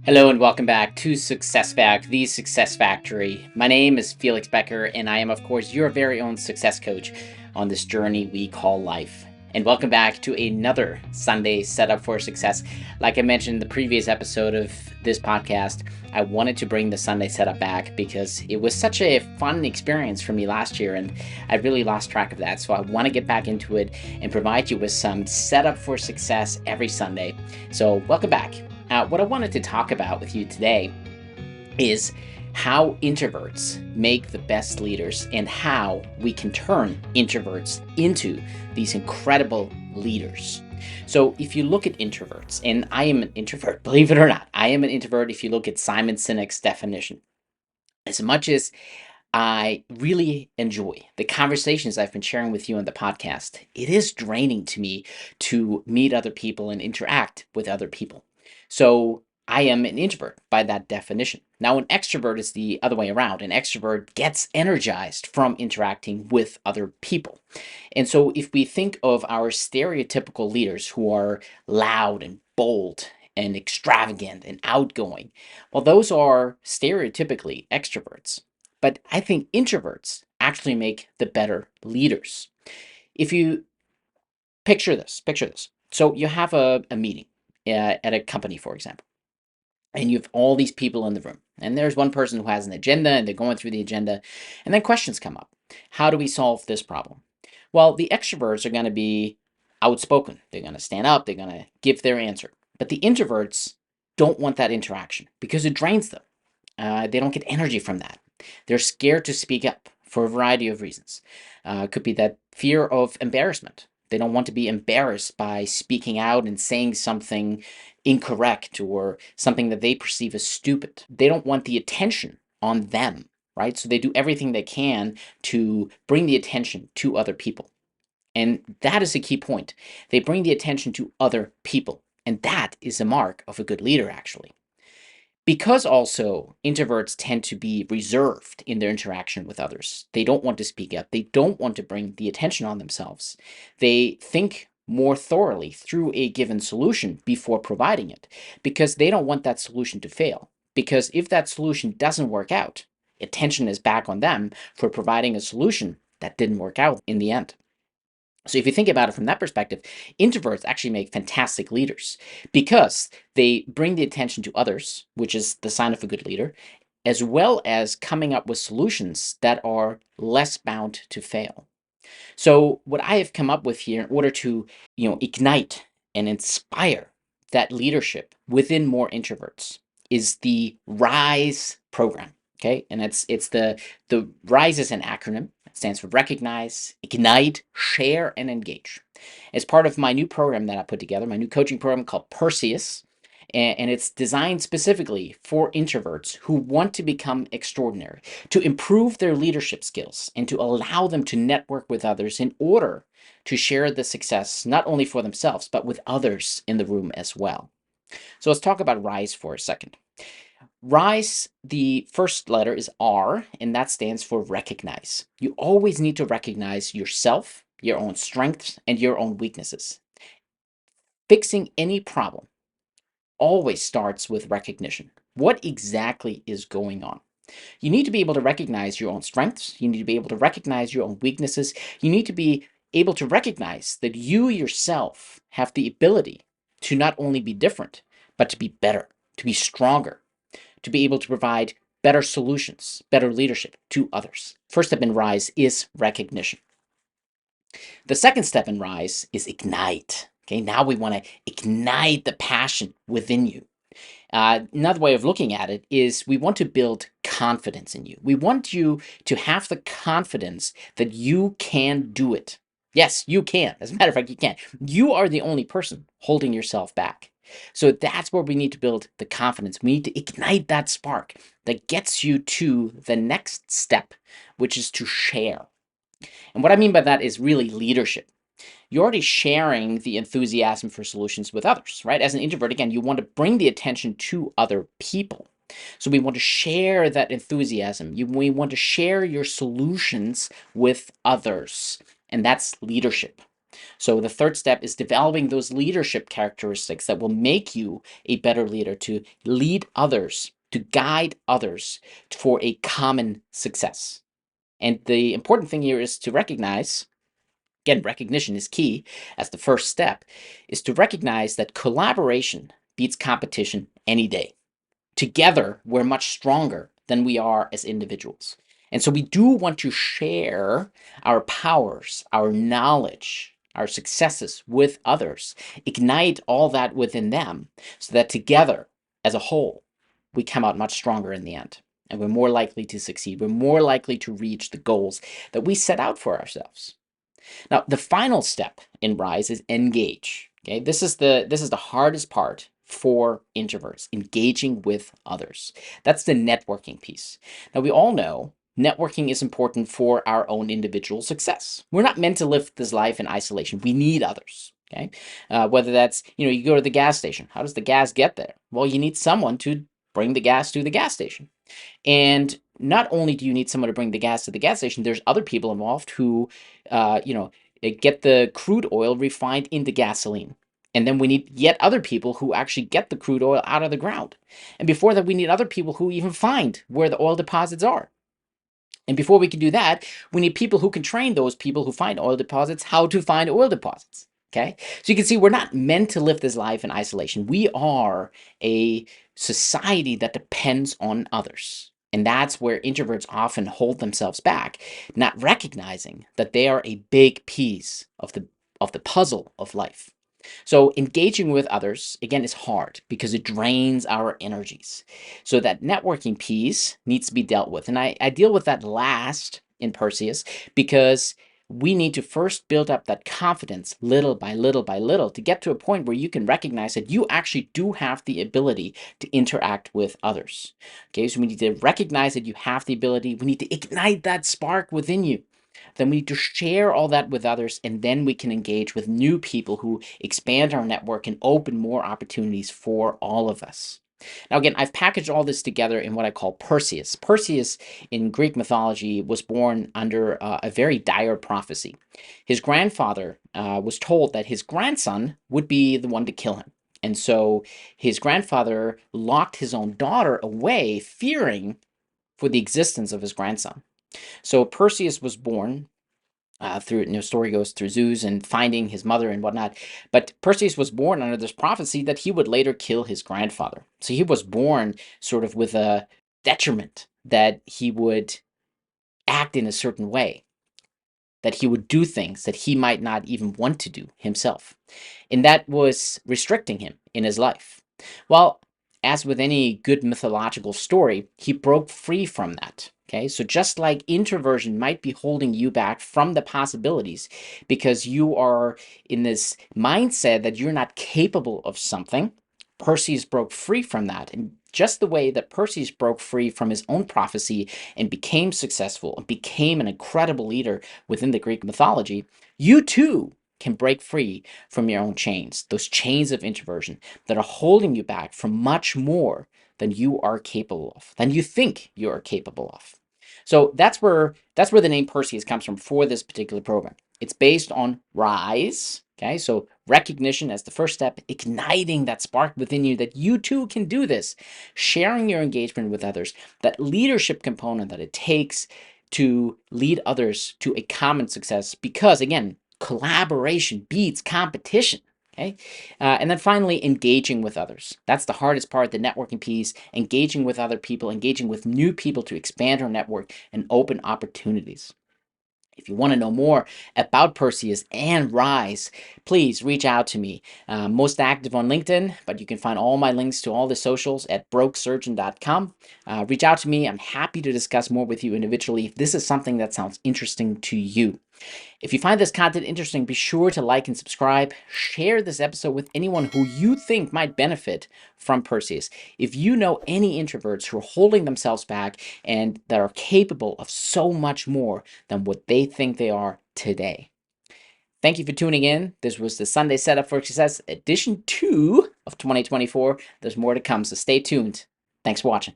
Hello and welcome back to successWerk, the Success Factory. My name is Felix Boecker, and I am, of course, your very own success coach on this journey we call life. And welcome back to another Sunday setup for success. Like I mentioned in the previous episode of this podcast, I wanted to bring the Sunday setup back because it was such a fun experience for me last year, and I really lost track of that. So I want to get back into it and provide you with some setup for success every Sunday. So welcome back. What I wanted to talk about with you today is how introverts make the best leaders and how we can turn introverts into these incredible leaders. So if you look at introverts, and I am an introvert, believe it or not, I am an introvert if you look at Simon Sinek's definition. As much as I really enjoy the conversations I've been sharing with you on the podcast, it is draining to me to meet other people and interact with other people. So I am an introvert by that definition. Now, an extrovert is the other way around. An extrovert gets energized from interacting with other people. And so if we think of our stereotypical leaders who are loud and bold and extravagant and outgoing, well, those are stereotypically extroverts. But I think introverts actually make the better leaders. If you picture this. So you have a meeting at a company, for example, and you have all these people in the room. And there's one person who has an agenda and they're going through the agenda. And then questions come up. How do we solve this problem? Well, the extroverts are going to be outspoken. They're going to stand up. They're going to give their answer. But the introverts don't want that interaction because it drains them. They don't get energy from that. They're scared to speak up for a variety of reasons. It could be that fear of embarrassment. They don't want to be embarrassed by speaking out and saying something incorrect or something that they perceive as stupid. They don't want the attention on them, right? So they do everything they can to bring the attention to other people. And that is a key point. They bring the attention to other people. And that is a mark of a good leader, actually. Because also introverts tend to be reserved in their interaction with others. They don't want to speak up. They don't want to bring the attention on themselves. They think more thoroughly through a given solution before providing it because they don't want that solution to fail. Because if that solution doesn't work out, attention is back on them for providing a solution that didn't work out in the end. So if you think about it from that perspective, introverts actually make fantastic leaders because they bring the attention to others, which is the sign of a good leader, as well as coming up with solutions that are less bound to fail. So what I have come up with here in order to, ignite and inspire that leadership within more introverts is the RISE program. Okay, and it's the RISE is an acronym. It stands for recognize, ignite, share, and engage. As part of my new program that I put together, my new coaching program called Perseus, and it's designed specifically for introverts who want to become extraordinary, to improve their leadership skills, and to allow them to network with others in order to share the success not only for themselves, but with others in the room as well. So let's talk about RISE for a second. RISE, the first letter is R, and that stands for recognize. You always need to recognize yourself, your own strengths, and your own weaknesses. Fixing any problem always starts with recognition. What exactly is going on? You need to be able to recognize your own strengths. You need to be able to recognize your own weaknesses. You need to be able to recognize that you yourself have the ability to not only be different, but to be better, to be stronger, to be able to provide better solutions, better leadership to others. First step in RISE is recognition. The second step in RISE is ignite. Okay, now we want to ignite the passion within you. Another way of looking at it is we want to build confidence in you. We want you to have the confidence that you can do it. Yes, you can. As a matter of fact, you can. You are the only person holding yourself back. So that's where we need to build the confidence. We need to ignite that spark that gets you to the next step, which is to share. And what I mean by that is really leadership. You're already sharing the enthusiasm for solutions with others, right? As an introvert, again, you want to bring the attention to other people. So we want to share that enthusiasm. We want to share your solutions with others. And that's leadership. So the third step is developing those leadership characteristics that will make you a better leader, to lead others, to guide others for a common success. And the important thing here is to recognize, again, recognition is key as the first step, is to recognize that collaboration beats competition any day. Together, we're much stronger than we are as individuals. And so we do want to share our powers, our knowledge, our successes with others, ignite all that within them so that together, as a whole, we come out much stronger in the end. And we're more likely to succeed. We're more likely to reach the goals that we set out for ourselves. Now, the final step in Rise is engage. Okay, this is the hardest part for introverts, engaging with others. That's the networking piece. Now, we all know networking is important for our own individual success. We're not meant to live this life in isolation. We need others. Okay, whether that's, you go to the gas station. How does the gas get there? Well, you need someone to bring the gas to the gas station. And not only do you need someone to bring the gas to the gas station, there's other people involved who, get the crude oil refined into gasoline. And then we need yet other people who actually get the crude oil out of the ground. And before that, we need other people who even find where the oil deposits are. And before we can do that, we need people who can train those people who find oil deposits how to find oil deposits. Okay, so you can see we're not meant to live this life in isolation. We are a society that depends on others. And that's where introverts often hold themselves back, not recognizing that they are a big piece of the puzzle of life. So engaging with others, again, is hard because it drains our energies. So that networking piece needs to be dealt with. And I deal with that last in Perseus because we need to first build up that confidence little by little by little to get to a point where you can recognize that you actually do have the ability to interact with others. Okay, so we need to recognize that you have the ability. We need to ignite that spark within you. Then we need to share all that with others, and then we can engage with new people who expand our network and open more opportunities for all of us. Now, again, I've packaged all this together in what I call Perseus. Perseus in Greek mythology was born under a very dire prophecy. His grandfather was told that his grandson would be the one to kill him. And so his grandfather locked his own daughter away, fearing for the existence of his grandson. So Perseus was born through, story goes through Zeus and finding his mother and whatnot. But Perseus was born under this prophecy that he would later kill his grandfather. So he was born sort of with a detriment that he would act in a certain way, that he would do things that he might not even want to do himself. And that was restricting him in his life. Well, as with any good mythological story, he broke free from that. Okay, so just like introversion might be holding you back from the possibilities because you are in this mindset that you're not capable of something, Perseus broke free from that. And just the way that Perseus broke free from his own prophecy and became successful and became an incredible leader within the Greek mythology, you too can break free from your own chains, those chains of introversion that are holding you back from much more than you are capable of, than you think you are capable of. So that's where the name Perseus comes from for this particular program. It's based on Rise. Okay, so recognition as the first step, igniting that spark within you that you too can do this, sharing your engagement with others, that leadership component that it takes to lead others to a common success, because again, collaboration beats competition. Okay, and then finally, engaging with others. That's the hardest part, the networking piece, engaging with other people, engaging with new people to expand our network and open opportunities. If you want to know more about Perseus and Rise, please reach out to me. Most active on LinkedIn, but you can find all my links to all the socials at brokesurgeon.com. Reach out to me. I'm happy to discuss more with you individually if this is something that sounds interesting to you. If you find this content interesting, be sure to like and subscribe. Share this episode with anyone who you think might benefit from Perseus. If you know any introverts who are holding themselves back and that are capable of so much more than what they think they are today. Thank you for tuning in. This was the Sunday Setup for Success edition 2 of 2024. There's more to come, so stay tuned. Thanks for watching.